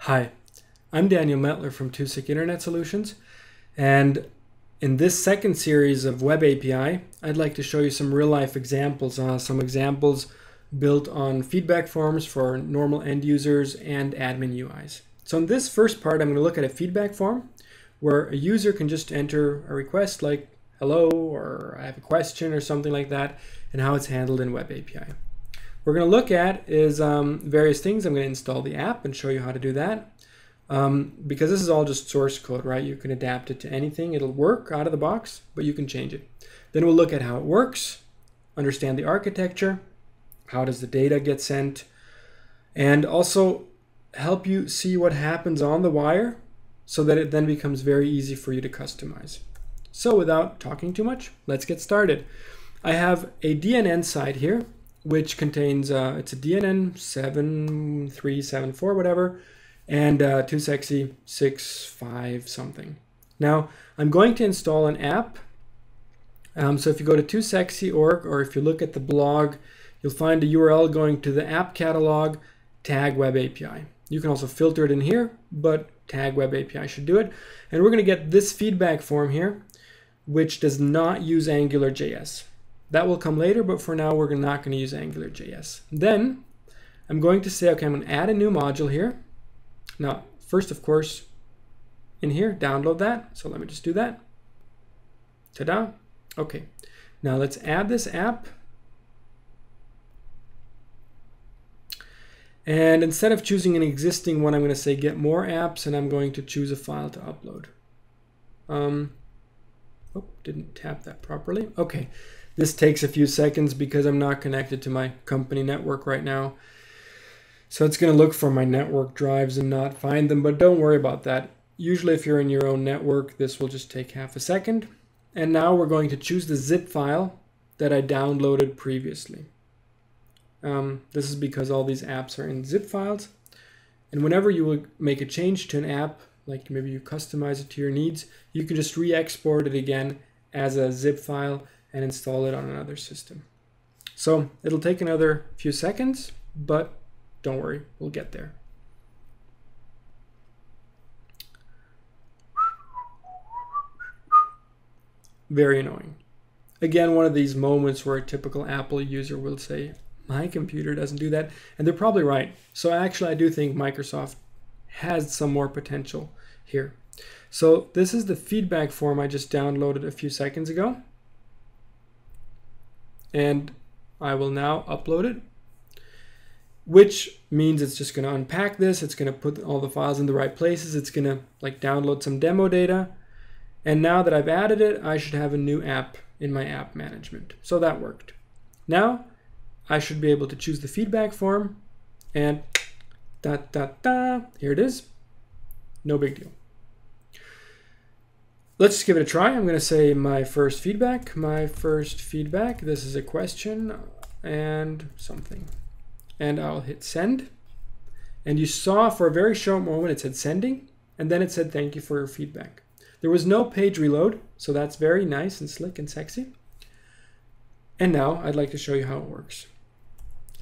Hi, I'm Daniel Metler from Tusik Internet Solutions, and in this second series of Web API, I'd like to show you some real-life examples, some examples built on feedback forms for normal end users and admin UIs. So in this first part, I'm going to look at a feedback form where a user can just enter a request like hello or I have a question or something like that, and how it's handled in Web API. What we're going to look at is various things. I'm going to install the app and show you how to do that. Because this is all just source code, right? You can adapt it to anything. It'll work out of the box, but you can change it. Then we'll look at how it works, understand the architecture, how does the data get sent, and also help you see what happens on the wire so that it then becomes very easy for you to customize. So without talking too much, let's get started. I have a DNN site here, which contains, it's a DNN-7374, whatever, and TooSexy 6.5 something. Now, I'm going to install an app. So if you go to TooSexy.org, or if you look at the blog, you'll find a URL going to the app catalog, tag Web API. You can also filter it in here, but tag Web API should do it. And we're going to get this feedback form here, which does not use AngularJS. That will come later, but for now we're not going to use AngularJS. Then I'm going to say, okay, I'm going to add a new module here. Now, first, of course, in here, download that. So let me just do that. Ta-da. Okay. Now let's add this app. And instead of choosing an existing one, I'm going to say get more apps, and I'm going to choose a file to upload. Oh, didn't tap that properly. Okay. This takes a few seconds because I'm not connected to my company network right now. So it's going to look for my network drives and not find them, but don't worry about that. Usually if you're in your own network, this will just take half a second. And now we're going to choose the zip file that I downloaded previously. This is because all these apps are in zip files. And whenever you will make a change to an app, like maybe you customize it to your needs, you can just re-export it again as a zip file and install it on another system. So it'll take another few seconds, but don't worry, we'll get there. Very annoying. Again, one of these moments where a typical Apple user will say, my computer doesn't do that, and they're probably right. So actually, I do think Microsoft has some more potential here. So this is the feedback form I just downloaded a few seconds ago. And I will now upload it, which means it's just going to unpack this. It's going to put all the files in the right places. It's going to like download some demo data. And now that I've added it, I should have a new app in my app management. So that worked. Now I should be able to choose the feedback form and here it is. No big deal. Let's just give it a try. I'm going to say my first feedback. This is a question and something. And I'll hit send. And you saw for a very short moment it said sending, and then it said thank you for your feedback. There was no page reload, so that's very nice and slick and sexy. And now I'd like to show you how it works.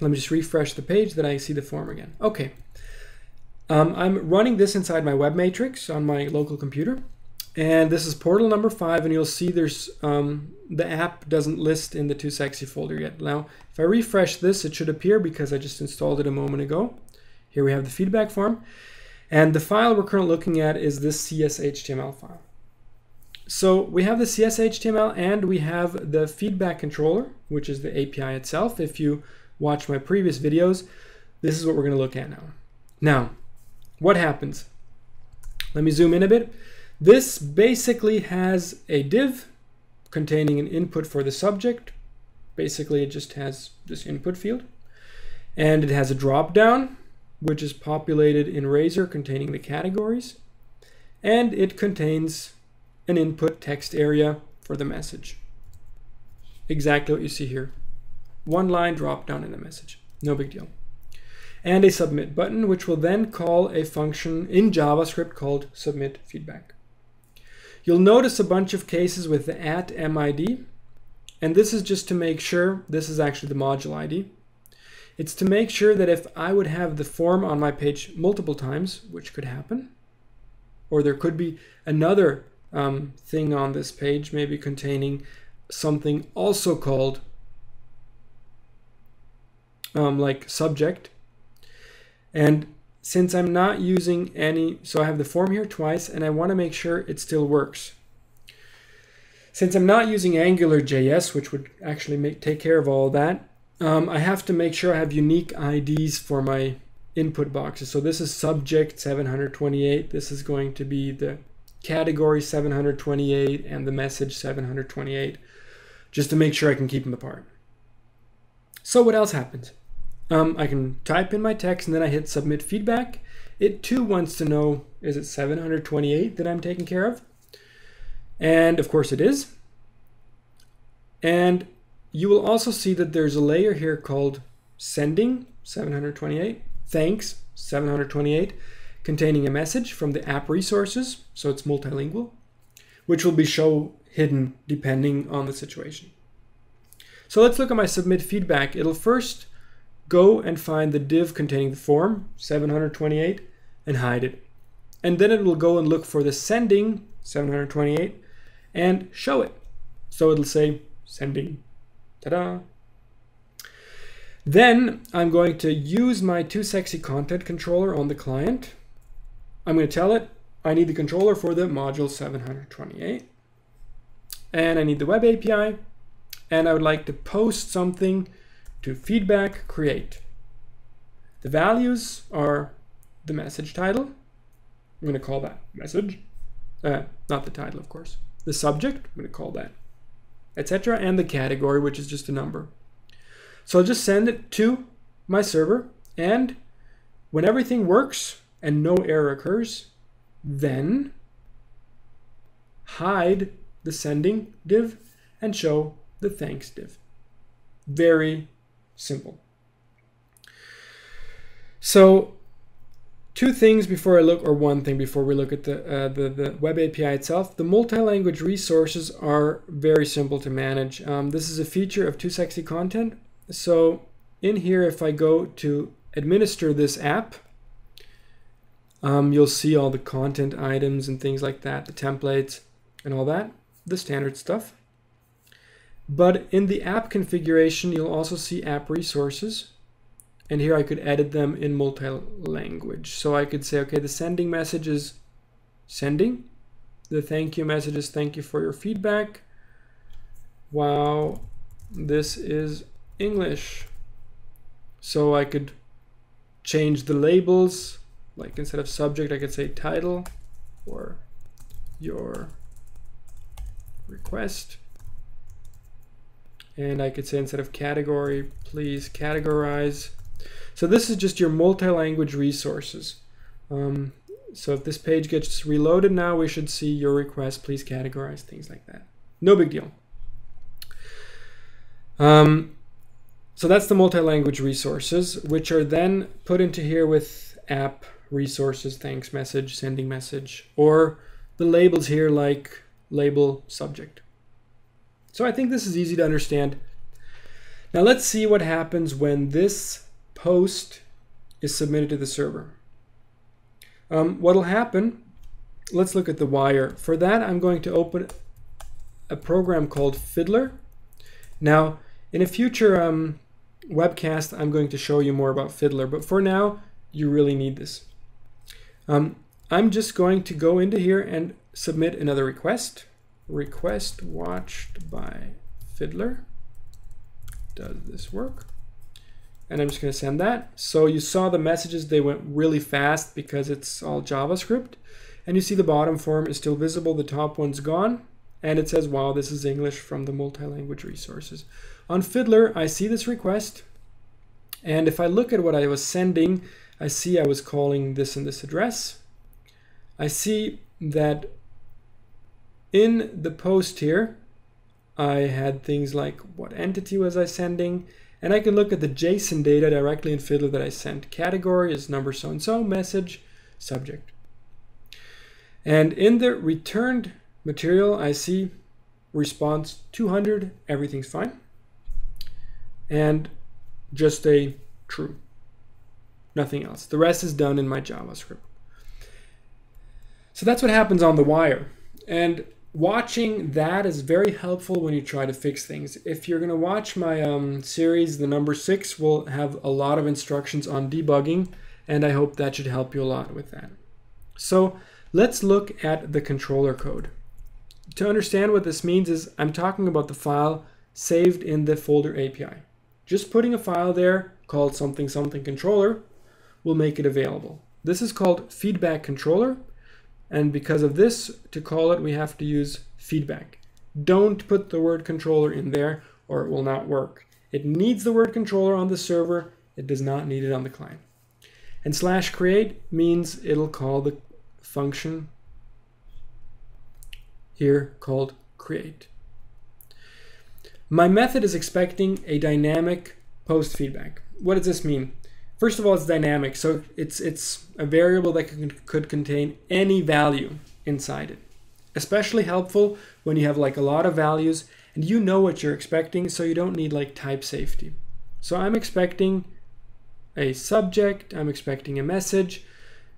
Let me just refresh the page, then I see the form again. Okay. I'm running this inside my web matrix on my local computer. And this is portal number 5, and you'll see there's the app doesn't list in the TooSexy folder yet. Now, if I refresh this, it should appear because I just installed it a moment ago. Here we have the feedback form. And the file we're currently looking at is this CS.html file. So we have the CS.html and we have the feedback controller, which is the API itself. If you watch my previous videos, this is what we're going to look at now. Now, what happens? Let me zoom in a bit. This basically has a div containing an input for the subject. Basically, it just has this input field. And it has a drop-down, which is populated in Razor containing the categories. And it contains an input text area for the message. Exactly what you see here. One line drop-down in the message. No big deal. And a submit button, which will then call a function in JavaScript called submit feedback. You'll notice a bunch of cases with the @mid, and this is just to make sure this is actually the module ID. It's to make sure that if I would have the form on my page multiple times, which could happen, or there could be another thing on this page, maybe containing something also called like subject. And since I'm not using any, so I have the form here twice, and I want to make sure it still works. Since I'm not using AngularJS, which would actually take care of all that, I have to make sure I have unique IDs for my input boxes. So this is subject 728. This is going to be the category 728 and the message 728, just to make sure I can keep them apart. So what else happens? I can type in my text and then I hit submit feedback. It too wants to know, is it 728 that I'm taking care of? And of course it is. And you will also see that there's a layer here called sending 728, thanks 728, containing a message from the app resources, so it's multilingual, which will be hidden depending on the situation. So let's look at my submit feedback. It'll first go and find the div containing the form 728 and hide it. And then it will go and look for the sending 728 and show it. So it'll say sending. Ta-da! Then I'm going to use my TooSexy content controller on the client. I'm going to tell it I need the controller for the module 728. And I need the web API. And I would like to post something to feedback create. The values are the message title. I'm going to call that message. Not the title, of course. The subject, I'm going to call that, etc. And the category, which is just a number. So I'll just send it to my server, and when everything works and no error occurs, then hide the sending div and show the thanks div. Very simple. So two things before I look, or one thing before we look at the web API itself. The multi-language resources are very simple to manage. This is a feature of TooSexy content. So in here, if I go to administer this app, you'll see all the content items and things like that, the templates and all that, the standard stuff. But in the app configuration, you'll also see app resources. And here I could edit them in multi-language. So I could say, okay, the sending message is sending. The thank you message is thank you for your feedback. Wow, this is English. So I could change the labels. Like instead of subject, I could say title or your request. And I could say instead of category, please categorize. So this is just your multi-language resources. So if this page gets reloaded now, we should see your request, please categorize, things like that. No big deal. So that's the multi-language resources, which are then put into here with app resources, thanks message, sending message, or the labels here like label subject. So I think this is easy to understand. Now let's see what happens when this post is submitted to the server. What'll happen, let's look at the wire. For that, I'm going to open a program called Fiddler. Now, in a future webcast, I'm going to show you more about Fiddler, but for now, you really need this. I'm just going to go into here and submit another request. Request watched by Fiddler. Does this work? And I'm just going to send that. So you saw the messages, they went really fast because it's all JavaScript. And you see the bottom form is still visible, the top one's gone. And it says, wow, this is English from the multi-language resources. On Fiddler, I see this request. And if I look at what I was sending, I see I was calling this and this address. I see that in the post here, I had things like what entity was I sending, and I can look at the JSON data directly in Fiddler that I sent. Category is number so-and-so, message, subject. And in the returned material, I see response 200, everything's fine. And just a true. Nothing else. The rest is done in my JavaScript. So that's what happens on the wire. And watching that is very helpful when you try to fix things. If you're going to watch my series, the number 6 will have a lot of instructions on debugging, and I hope that should help you a lot with that. So let's look at the controller code. To understand what this means is I'm talking about the file saved in the folder API. Just putting a file there called something something controller will make it available. This is called feedback controller, and because of this, to call it, we have to use feedback. Don't put the word controller in there or it will not work. It needs the word controller on the server, it does not need it on the client. And /create means it'll call the function here called create. My method is expecting a dynamic post feedback. What does this mean? First of all, it's dynamic, so it's a variable that could contain any value inside it. Especially helpful when you have like a lot of values and you know what you're expecting, so you don't need like type safety. So I'm expecting a subject, I'm expecting a message,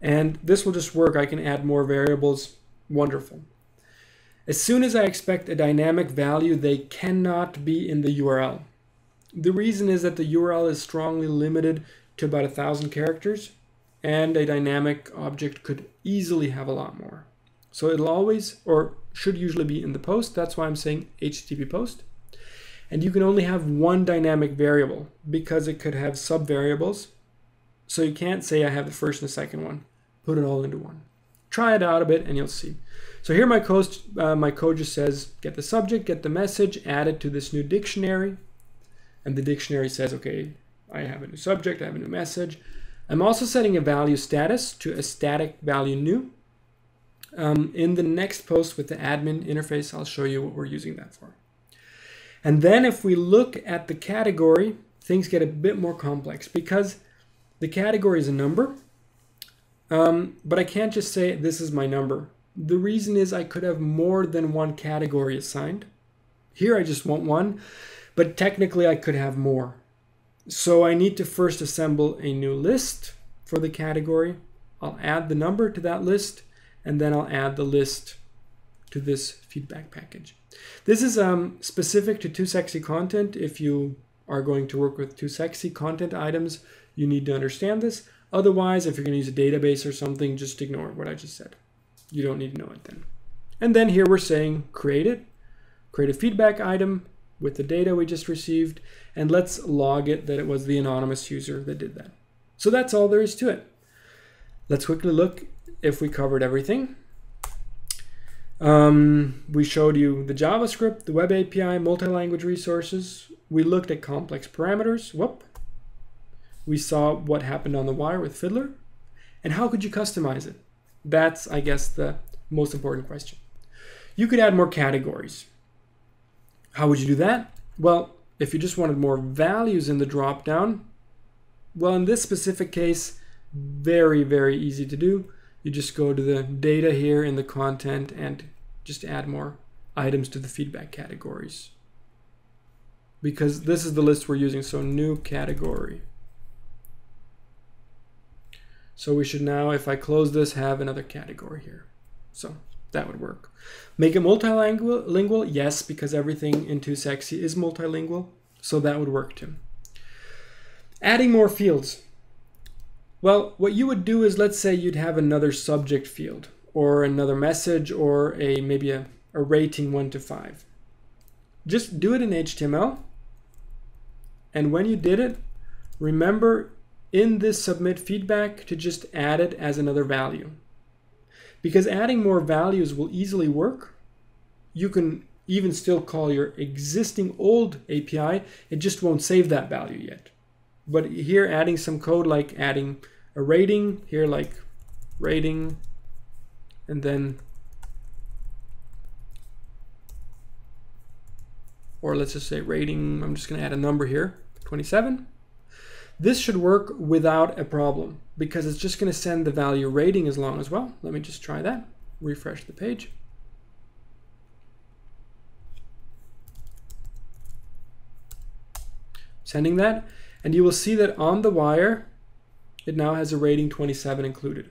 and this will just work. I can add more variables. Wonderful. As soon as I expect a dynamic value, they cannot be in the URL. The reason is that the URL is strongly limited to about 1,000 characters, and a dynamic object could easily have a lot more. So it'll always, or should usually be in the post. That's why I'm saying HTTP post. And you can only have one dynamic variable because it could have subvariables. So you can't say I have the first and the second one. Put it all into one. Try it out a bit and you'll see. So here my code just says get the subject, get the message, add it to this new dictionary. And the dictionary says, okay, I have a new subject, I have a new message. I'm also setting a value status to a static value new. In the next post with the admin interface, I'll show you what we're using that for. And then if we look at the category, things get a bit more complex because the category is a number, but I can't just say this is my number. The reason is I could have more than one category assigned. Here I just want one, but technically I could have more. So I need to first assemble a new list for the category. I'll add the number to that list, and then I'll add the list to this feedback package. This is specific to Too Sexy content. If you are going to work with Too Sexy content items, you need to understand this. Otherwise, if you're going to use a database or something, just ignore what I just said. You don't need to know it then. And then here we're saying create it, create a feedback item with the data we just received, and let's log it that it was the anonymous user that did that. So that's all there is to it. Let's quickly look if we covered everything. We showed you the JavaScript, the web API, multi-language resources. We looked at complex parameters. Whoop. We saw what happened on the wire with Fiddler. And how could you customize it? That's, I guess, the most important question. You could add more categories. How would you do that? Well, if you just wanted more values in the dropdown, well, in this specific case, very, very easy to do. You just go to the data here in the content and just add more items to the feedback categories. Because this is the list we're using, so new category. So we should now, if I close this, have another category here. So that would work. Make it multilingual, yes, because everything in Too Sexy is multilingual, so that would work too. Adding more fields. Well, what you would do is, let's say you'd have another subject field, or another message, or maybe a rating 1 to 5. Just do it in HTML, and when you did it, remember in this submit feedback to just add it as another value. Because adding more values will easily work. You can even still call your existing old API, it just won't save that value yet. But here adding some code like adding a rating, here like rating, and then, or let's just say rating, I'm just gonna add a number here, 27. This should work without a problem because it's just going to send the value rating as long as well. Let me just try that. Refresh the page. Sending that. And you will see that on the wire, it now has a rating 27 included.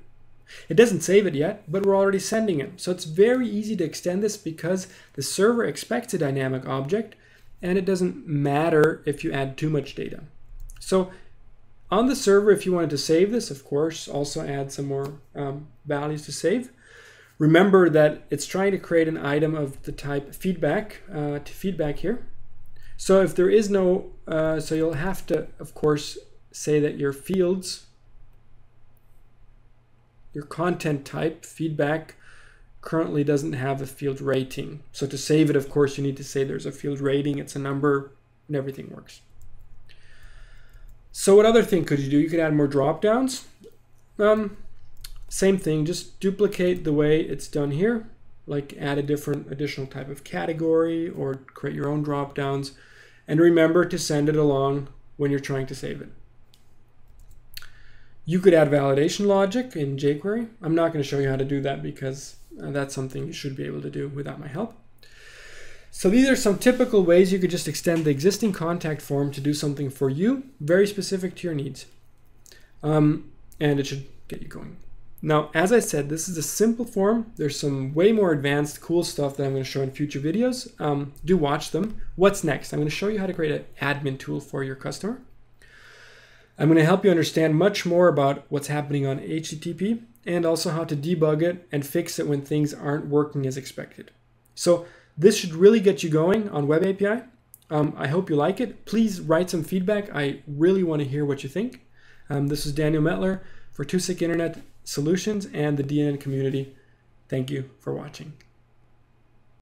It doesn't save it yet, but we're already sending it. So it's very easy to extend this because the server expects a dynamic object, and it doesn't matter if you add too much data. So on the server, if you wanted to save this, of course, also add some more values to save. Remember that it's trying to create an item of the type feedback to feedback here. So if there is no, so you'll have to, of course, say that your fields, your content type, feedback, currently doesn't have a field rating. So to save it, of course, you need to say there's a field rating, it's a number, and everything works. So what other thing could you do? You could add more drop-downs. Same thing, just duplicate the way it's done here, like add a different additional type of category or create your own drop-downs. And remember to send it along when you're trying to save it. You could add validation logic in jQuery. I'm not going to show you how to do that because that's something you should be able to do without my help. So these are some typical ways you could just extend the existing contact form to do something for you, very specific to your needs. And it should get you going. Now, as I said, this is a simple form. There's some way more advanced, cool stuff that I'm going to show in future videos. Do watch them. What's next? I'm going to show you how to create an admin tool for your customer. I'm going to help you understand much more about what's happening on HTTP and also how to debug it and fix it when things aren't working as expected. So this should really get you going on Web API. I hope you like it. Please write some feedback. I really want to hear what you think. This is Daniel Mettler for 2SIG Internet Solutions and the DNN community. Thank you for watching.